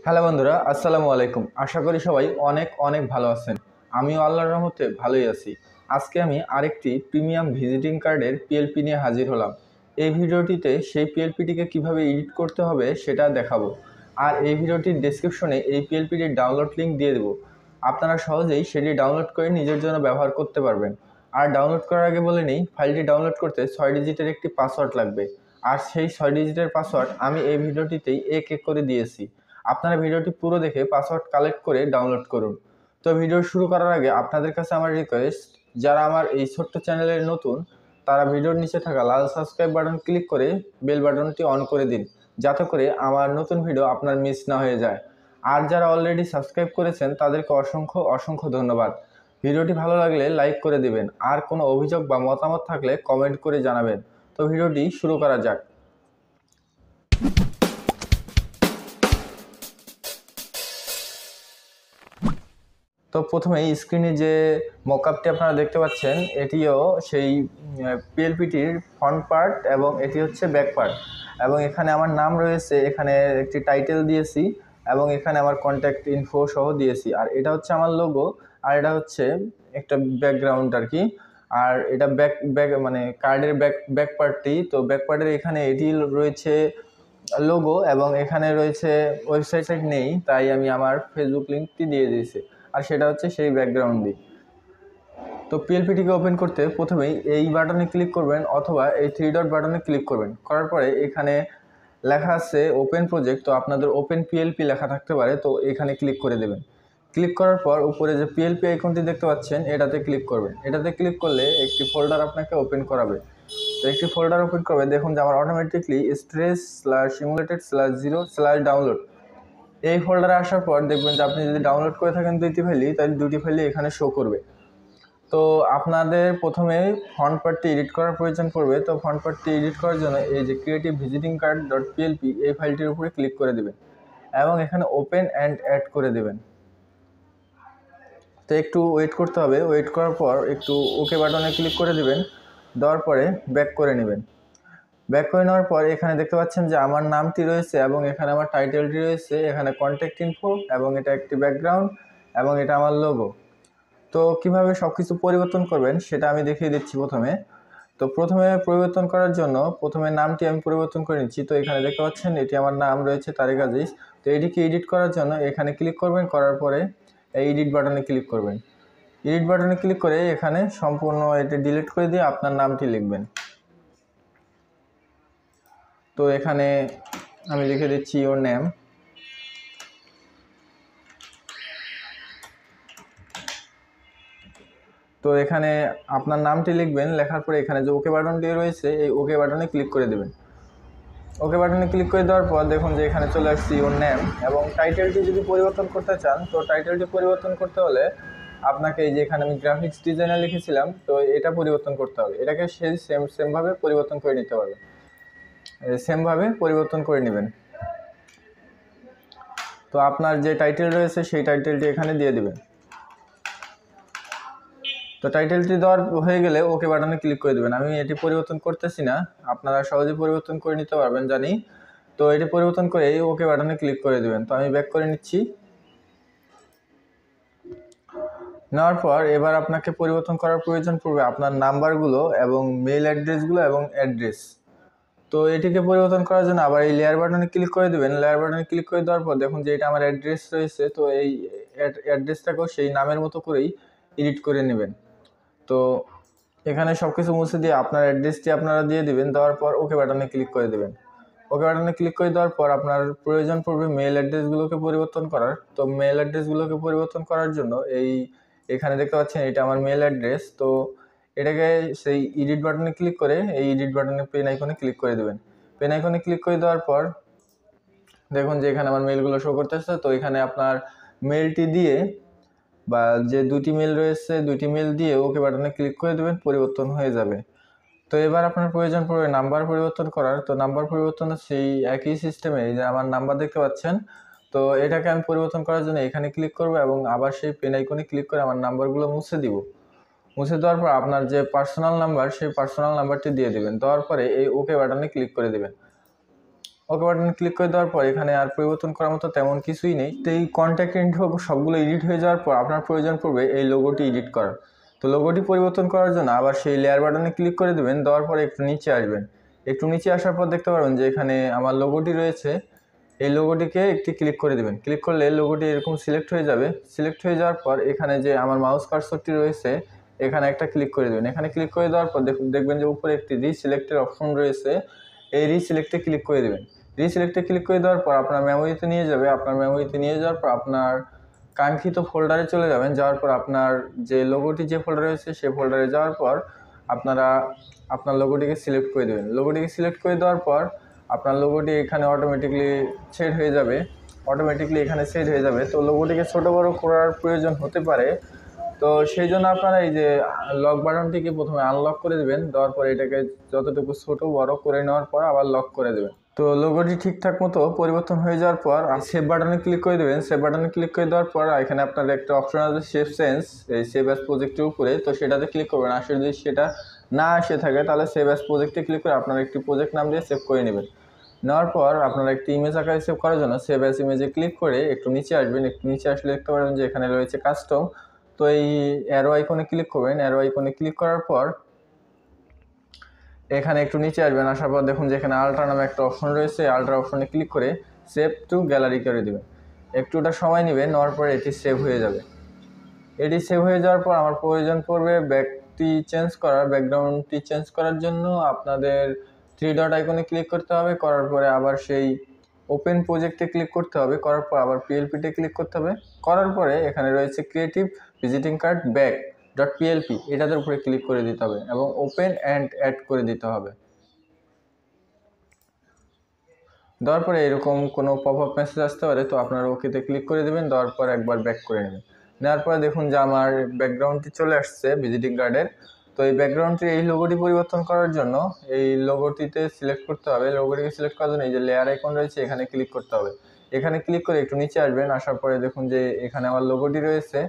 Hello বন্ধুরা, আসসালামু আলাইকুম। আশা করি সবাই অনেক অনেক ভালো আছেন। আমিও আল্লাহর রহমতে ভালোই আছি। আজকে আমি আরেকটি প্রিমিয়াম ভিজিটিং কার্ডের পিএলপি নিয়ে হাজির হলাম। এই ভিডিওটিতে সেই পিএলপিটিকে কিভাবে এডিট করতে হবে সেটা দেখাবো। আর এই ভিডিওটির ডেসক্রিপশনে এই পিএলপিটির ডাউনলোড লিঙ্ক দিয়ে দেবো। আপনারা সহজেই সেটি ডাউনলোড করে নিজের জন্য ব্যবহার করতে পারবেন। আর ডাউনলোড করার আগে বলে নিই, ফাইলটি ডাউনলোড করতে 6 ডিজিটের একটি পাসওয়ার্ড লাগবে। আর সেই 6 ডিজিটের পাসওয়ার্ড আমি এই ভিডিওটিতেই এক এক করে দিয়েছি। আপনারা ভিডিওটি পুরো দেখে পাসওয়ার্ড কালেক্ট করে ডাউনলোড করুন। তো ভিডিও শুরু করার আগে আপনাদের কাছে আমার রিকোয়েস্ট, যারা আমার এই ছোট্ট চ্যানেলের নতুন তারা ভিডিওর নিচে থাকা লাল সাবস্ক্রাইব বাটন ক্লিক করে বেল বাটনটি অন করে দিন, যাতে করে আমার নতুন ভিডিও আপনার মিস না হয়ে যায়। আর যারা অলরেডি সাবস্ক্রাইব করেছেন তাদেরকে অসংখ্য অসংখ্য ধন্যবাদ। ভিডিওটি ভালো লাগলে লাইক করে দিবেন, আর কোনো অভিযোগ বা মতামত থাকলে কমেন্ট করে জানাবেন। তো ভিডিওটি শুরু করা যাক। তো প্রথমেই স্ক্রিনে যে মকআপটি আপনারা দেখতে পাচ্ছেন, এটিও সেই পিএলপিটির ফ্রন্ট পার্ট এবং এটি হচ্ছে ব্যাক পার্ট। এবং এখানে আমার নাম রয়েছে, এখানে একটি টাইটেল দিয়েছি এবং এখানে আমার কন্ট্যাক্ট ইনফো সহ দিয়েছি। আর এটা হচ্ছে আমার লোগো, আর এটা হচ্ছে একটা ব্যাকগ্রাউন্ড আর কি। আর এটা ব্যাক মানে কার্ডের ব্যাক পার্টটি। তো ব্যাক পার্টের এখানে এটি রয়েছে লোগো, এবং এখানে রয়েছে ওয়েবসাইট নেই, তাই আমি আমার ফেসবুক লিঙ্কটি দিয়ে দিয়েছি। আর সেটা হচ্ছে সেই ব্যাকগ্রাউন্ডই। তো পিএলপিটিকে ওপেন করতে প্রথমেই এই বাটনে ক্লিক করবেন, অথবা এই 3 ডট বাটনে ক্লিক করবেন। করার পরে এখানে লেখা আছে ওপেন প্রজেক্ট। তো আপনাদের ওপেন পিএলপি লেখা থাকতে পারে, তো এখানে ক্লিক করে দেবেন। ক্লিক করার পর উপরে যে পিএলপি আইকনটি দেখতে পাচ্ছেন, এটাতে ক্লিক করবেন। এটাতে ক্লিক করলে একটি ফোল্ডার আপনাকে ওপেন করাবে। তো একটি ফোল্ডার ওপেন করবে, দেখুন যে আমার অটোমেটিকলি stress/simulated/0/download এই ফোল্ডারে আসার পর দেখবেন যে আপনি যদি ডাউনলোড করে থাকেন দুইটি ফাইলই, তাহলে দুটি ফাইলই এখানে শো করবে। তো আপনাদের প্রথমে ফ্রন্ট পার্টটি এডিট করার প্রয়োজন পড়বে। তো ফ্রন্ট পার্টটি এডিট করার জন্য এই যে ক্রিয়েটিভ ভিজিটিং কার্ড .পিএলপি এই ফাইলটির উপরে ক্লিক করে দেবেন এবং এখানে ওপেন অ্যান্ড অ্যাড করে দেবেন। তো একটু ওয়েট করতে হবে। ওয়েট করার পর একটু ওকে বাটনে ক্লিক করে দেবেন। দেওয়ার পরে ব্যাক করে নেবেন। ব্যাক করে নেওয়ার পর এখানে দেখতে পাচ্ছেন যে আমার নামটি রয়েছে এবং এখানে আমার টাইটেলটি রয়েছে, এখানে কন্ট্যাক্ট ইনফো, এবং এটা একটি ব্যাকগ্রাউন্ড, এবং এটা আমার লোগো। তো কিভাবে সব কিছু পরিবর্তন করবেন সেটা আমি দেখিয়ে দিচ্ছি প্রথমে। তো প্রথমে পরিবর্তন করার জন্য প্রথমে নামটি আমি পরিবর্তন করে নিচ্ছি। তো এখানে দেখতে পাচ্ছেন এটি আমার নাম রয়েছে, তারেক আজিজ। তো এটিকে এডিট করার জন্য এখানে ক্লিক করবেন, করার পরে এই এডিট বাটনে ক্লিক করবেন। এডিট বাটনে ক্লিক করে এখানে সম্পূর্ণ এটি ডিলিট করে দিয়ে আপনার নামটি লিখবেন। তো এখানে আমি লিখে দিচ্ছি ইওর নেম। তো এখানে আপনার নামটি লিখবেন। লেখার পরে এখানে যে ওকে বাটনটি রয়েছে, এই ওকে বাটনে ক্লিক করে দেবেন। ওকে বাটনে ক্লিক করে দেওয়ার পর দেখুন যে এখানে চলে আসছে ইওর নেম। এবং টাইটেলটি যদি পরিবর্তন করতে চান, তো টাইটেলটি পরিবর্তন করতে হলে আপনাকে এই যে এখানে আমি গ্রাফিক্স ডিজাইনার লিখেছিলাম, তো এটা পরিবর্তন করতে হবে। এটাকে সেই সেমভাবে পরিবর্তন করে নিতে পারবেন, সেমভাবে পরিবর্তন করে নেবেন। তো আপনার যে টাইটেল রয়েছে সেই টাইটেলটি এখানে দিয়ে দেবেন। তো টাইটেলটি দেওয়ার হয়ে গেলে ওকে বাটনে ক্লিক করে দেবেন। আমি এটি পরিবর্তন করতেছি না, আপনারা সহজে পরিবর্তন করে নিতে পারবেন জানি। তো এটি পরিবর্তন করে এই ওকে বাটনে ক্লিক করে দেবেন। তো আমি ব্যাক করে নিচ্ছি। নেওয়ার পর এবার আপনাকে পরিবর্তন করার প্রয়োজন পড়বে আপনার নাম্বারগুলো এবং মেইল অ্যাড্রেসগুলো এবং অ্যাড্রেস। তো এটিকে পরিবর্তন করার জন্য আবার এই লেয়ার বাটনে ক্লিক করে দেবেন। লেয়ার বাটনে ক্লিক করে দেওয়ার পর দেখুন যে এটা আমার অ্যাড্রেস রয়েছে। তো এই অ্যাড্রেসটাকেও সেই নামের মতো করেই এডিট করে নেবেন। তো এখানে সব কিছু মুছে দিয়ে আপনার অ্যাড্রেসটি আপনারা দিয়ে দেবেন। দেওয়ার পর ওকে বাটনে ক্লিক করে দেবেন। ওকে বাটনে ক্লিক করে দেওয়ার পর আপনার প্রয়োজন পড়বে মেল অ্যাড্রেসগুলোকে পরিবর্তন করার। তো মেল অ্যাড্রেসগুলোকে পরিবর্তন করার জন্য এখানে দেখতে পাচ্ছেন এটা আমার মেল অ্যাড্রেস। তো এটাকে সেই এডিট বাটনে ক্লিক করে এই এডিট বাটনে পেন আইকনে ক্লিক করে দেবেন। পেন আইকনে ক্লিক করে দেওয়ার পর দেখুন যে এখানে আমার মেলগুলো শো করতেছে। তো এখানে আপনার মেলটি দিয়ে বা যে দুটি মেল রয়েছে দুটি মেল দিয়ে ওকে বাটনে ক্লিক করে দেবেন, পরিবর্তন হয়ে যাবে। তো এবার আপনার প্রয়োজন পড়বে নাম্বার পরিবর্তন করার। তো নাম্বার পরিবর্তন সেই একই সিস্টেমে যে আমার নাম্বার দেখতে পাচ্ছেন, তো এটাকে আমি পরিবর্তন করার জন্য এখানে ক্লিক করব এবং আবার সেই পেন আইকনে ক্লিক করে আমার নাম্বারগুলো মুছে দিব। মুছে দেওয়ার পর আপনার যে পার্সোনাল নাম্বার সেই পার্সোনাল নাম্বারটি দিয়ে দেবেন। দেওয়ার পরে এই ওকে বাটনে ক্লিক করে দেবেন। ওকে বাটনে ক্লিক করে দেওয়ার পর এখানে আর পরিবর্তন করার মতো তেমন কিছুই নেই। তো এই কন্ট্যাক্ট ইনফো সবগুলো এডিট হয়ে যাওয়ার পর আপনার প্রয়োজন পড়বে এই লোগোটি এডিট করার। তো লোগোটি পরিবর্তন করার জন্য আবার সেই লেয়ার বাটনে ক্লিক করে দেবেন, দেওয়ার পরে একটু নিচে আসবেন। একটু নিচে আসার পর দেখতে পারবেন যে এখানে আমার লোগোটি রয়েছে, এই লোগোটিকে একটি ক্লিক করে দেবেন। ক্লিক করলে লোগোটি এরকম সিলেক্ট হয়ে যাবে। সিলেক্ট হয়ে যাওয়ার পর এখানে যে আমার মাউস কার্সরটি রয়েছে এখানে একটা ক্লিক করে দেবেন। এখানে ক্লিক করে দেওয়ার পর দেখবেন যে উপরে একটি রিসিলেক্টের অপশন রয়েছে, এই রিসিলেক্টে ক্লিক করে দেবেন। রিসিলেক্টে ক্লিক করে দেওয়ার পর আপনার মেমোরিতে নিয়ে যাবে। আপনার মেমোরিতে নিয়ে যাওয়ার পর আপনার কাঙ্ক্ষিত ফোল্ডারে চলে যাবেন। যাওয়ার পর আপনার যে লোগোটি যে ফোল্ডারে রয়েছে সেই ফোল্ডারে যাওয়ার পর আপনারা আপনার লোগোটিকে সিলেক্ট করে দেবেন। লোগোটিকে সিলেক্ট করে দেওয়ার পর আপনার লোগোটি এখানে অটোমেটিকলি সেট হয়ে যাবে। এখানে সেট হয়ে যাবে। তো লোগোটিকে ছোটো বড়ো করার প্রয়োজন হতে পারে, তো সেই জন্য আপনারা এই যে লক বাটনটিকে প্রথমে আনলক করে দেবেন। দেওয়ার পর এটাকে যতটুকু ছোট বড় করে নেওয়ার পর আবার লক করে দেবেন। তো লোগোটি ঠিকঠাক মতো পরিবর্তন হয়ে যাওয়ার পর সেভ বাটনে ক্লিক করে দেবেন। সেভ বাটনে ক্লিক করে দেওয়ার পর এখানে আপনার একটা অপশন আছে সেভ চেঞ্জ, এই সেভ অ্যাজ প্রজেক্টের উপরে, তো সেটাতে ক্লিক করবেন। আসলে যদি সেটা না এসে থাকে তাহলে সেভ অ্যাজ প্রজেক্টে ক্লিক করে আপনার একটি প্রজেক্ট নাম দিয়ে সেভ করে নেবেন। নেওয়ার পর আপনারা একটি ইমেজ আকারে সেভ করার জন্য সেভ অ্যাজ ইমেজে ক্লিক করে একটু নিচে আসবেন। একটু নিচে আসলে দেখতে পারবেন যে এখানে রয়েছে কাস্টম। তো এই অ্যারো আইকনে ক্লিক করবেন। অ্যারো আইকনে ক্লিক করার পর এখানে একটু নিচে আসবেন। আসার পর দেখুন যে এখানে আল্ট্রা নামে একটা অপশন রয়েছে, আল্ট্রা অপশনে ক্লিক করে সেভ টু গ্যালারি করে দেবেন। একটুটা সময় নেবেন, নেওয়ার পর এটি সেভ হয়ে যাবে। এটি সেভ হয়ে যাওয়ার পর আমার প্রয়োজন পড়বে ব্যাকগ্রাউন্ডটি চেঞ্জ করার জন্য আপনাদের 3 ডট আইকনে ক্লিক করতে হবে। করার পরে আবার সেই ওপেন প্রজেক্টে ক্লিক করতে হবে। করার পর আবার পিএলপিতে ক্লিক করতে হবে। করার পরে এখানে রয়েছে creative visiting card back dot PLP, এটাদের উপরে ক্লিক করে দিতে হবে এবং ওপেন অ্যান্ড অ্যাড করে দিতে হবে। দেওয়ার পরে এরকম কোনো পপ আপ মেসেজ আসতে পারে, তো আপনারা ওকেতে ক্লিক করে দেবেন। দেওয়ার পর একবার ব্যাক করে নেবেন। নেওয়ার পরে দেখুন যে আমার ব্যাকগ্রাউন্ডটি চলে আসছে ভিজিটিং কার্ডের। তো এই ব্যাকগ্রাউন্ডটি এই লোগোটি পরিবর্তন করার জন্য এই লোগোটিতে সিলেক্ট করতে হবে। লোগোটিকে সিলেক্ট করার জন্য এই যে লেয়ার আইকন রয়েছে এখানে ক্লিক করতে হবে। এখানে ক্লিক করে একটু নিচে আসবেন। আসার পরে দেখুন যে এখানে আমার লোগোটি রয়েছে,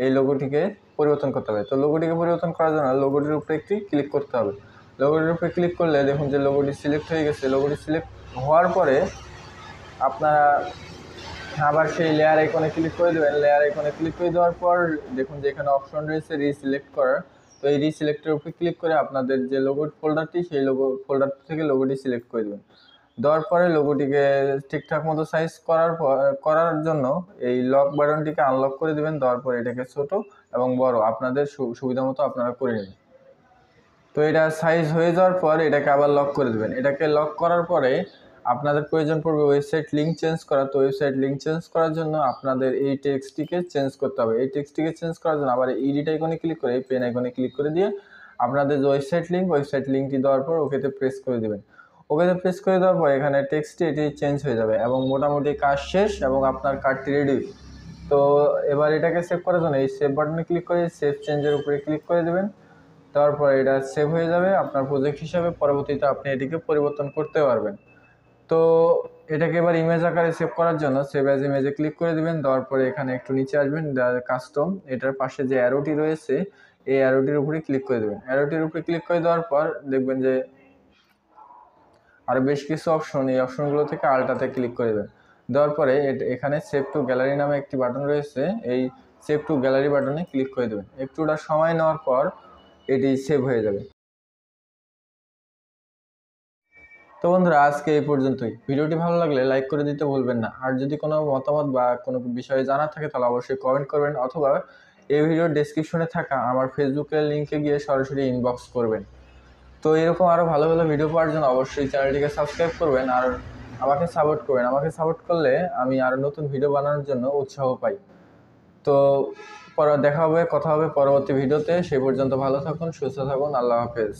এই লোগোটিকে পরিবর্তন করতে হবে। তো লোগোটিকে পরিবর্তন করার জন্য লোগোটির উপরে একটি ক্লিক করতে হবে। লোগোটির উপরে ক্লিক করলে দেখুন যে লোগোটি সিলেক্ট হয়ে গেছে। লোগোটি সিলেক্ট হওয়ার পরে আপনারা আবার সেই লেয়ার আইকনে ক্লিক করে দেবেন। লেয়ার আইকনে ক্লিক করে দেওয়ার পর দেখুন যে এখানে অপশন রয়েছে রিসিলেক্ট করার। তো এই রিসিলেক্টের উপরে ক্লিক করে আপনাদের যে লোগো ফোল্ডারটি সেই ফোল্ডার থেকে লোগোটি সিলেক্ট করে দেবেন। দেওয়ার পরে লোগোটিকে ঠিকঠাক মতো সাইজ করার জন্য এই লক বাটনটিকে আনলক করে দেবেন। দেওয়ার পর এটাকে ছোট এবং বড় আপনাদের সুবিধা মতো আপনারা করে নেবেন। তো এটা সাইজ হয়ে যাওয়ার পর এটাকে আবার লক করে দেবেন। এটাকে লক করার পরে আপনাদের প্রয়োজন পড়বে ওয়েবসাইট লিঙ্ক চেঞ্জ করা। তো ওয়েবসাইট লিঙ্ক চেঞ্জ করার জন্য আপনাদের এই টেক্সটটিকে চেঞ্জ করতে হবে। এই টেক্সটটিকে চেঞ্জ করার জন্য আবার এডিট আইকনে ক্লিক করে পেন আইকনে ক্লিক করে দিয়ে আপনাদের যে ওয়েবসাইট লিঙ্কটি দেওয়ার পর ওকেতে প্রেস করে দেবেন। ওকেতে প্রেস করে দেওয়ার পর এখানে টেক্সটটি এটি চেঞ্জ হয়ে যাবে এবং মোটামুটি কাজ শেষ এবং আপনার কার্ডটি রেডি। তো এবার এটাকে সেভ করার জন্য এই সেভ বাটনে ক্লিক করে সেভ চেঞ্জের উপরে ক্লিক করে দেবেন। তারপর এটা সেভ হয়ে যাবে আপনার প্রজেক্ট হিসাবে। পরবর্তীতে আপনি এটিকে পরিবর্তন করতে পারবেন। তো এটাকে এবার ইমেজ আকারে সেভ করার জন্য সেভ অ্যাজ ইমেজে ক্লিক করে দেবেন। দেওয়ার পরে এখানে একটু নিচে আসবেন, কাস্টম, এটার পাশে যে অ্যারোটি রয়েছে এই অ্যারোটির উপরে ক্লিক করে দেবেন। অ্যারোটির উপরে ক্লিক করে দেওয়ার পর দেখবেন যে আরও বেশ কিছু অপশন, এই অপশনগুলো থেকে আলটাতে ক্লিক করে দেবেন। দেওয়ার পরে এখানে সেভ টু গ্যালারি নামে একটি বাটন রয়েছে, এই সেভ টু গ্যালারি বাটনে ক্লিক করে দেবেন। একটুটা সময় নেওয়ার পর এটি সেভ হয়ে যাবে। তো বন্ধুরা আজকে এই পর্যন্তই। ভিডিওটি ভালো লাগলে লাইক করে দিতে ভুলবেন না। আর যদি কোনো মতামত বা কোনো বিষয়ে জানার থাকে তাহলে অবশ্যই কমেন্ট করবেন, অথবা এই ভিডিওর ডেসক্রিপশনে থাকা আমার ফেসবুকের লিঙ্কে গিয়ে সরাসরি ইনবক্স করবেন। তো এরকম আরও ভালো ভালো ভিডিও পাওয়ার জন্য অবশ্যই চ্যানেলটিকে সাবস্ক্রাইব করবেন আর আমাকে সাপোর্ট করবেন। আমাকে সাপোর্ট করলে আমি আরও নতুন ভিডিও বানানোর জন্য উৎসাহ পাই। তো কথা হবে পরবর্তী ভিডিওতে। সেই পর্যন্ত ভালো থাকুন, সুস্থ থাকুন। আল্লাহ হাফেজ।